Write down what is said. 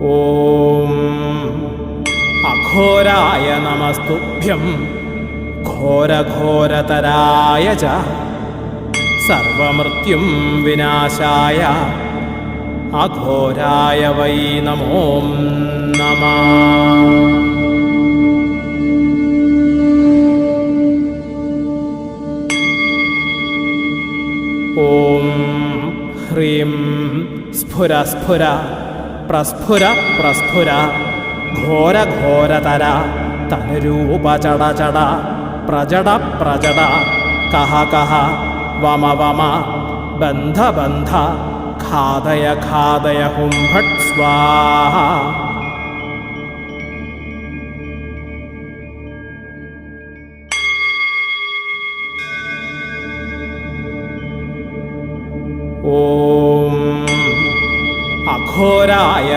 ഓം അഘോരായ നമസ്തുഭ്യം ഘോരഘോരതരായ ച സർവമൃത്യും വിനാശായ അഘോരായ വൈ നമോ നമഃ. ഓം ഹ്രീം സ്ഫുര സ്ഫുര പ്രസ്ഫുര പ്രസ്ഫുര ഘോരഘോരതര തനുരൂപ ചട ചട പ്രജട പ്രജട കഹ കഹ വമ വമ ബന്ധ ബന്ധ ഖാദയ ഖാദയ ഹും ഭട്ട് സ്വാഹ. ഓം അഘോരായ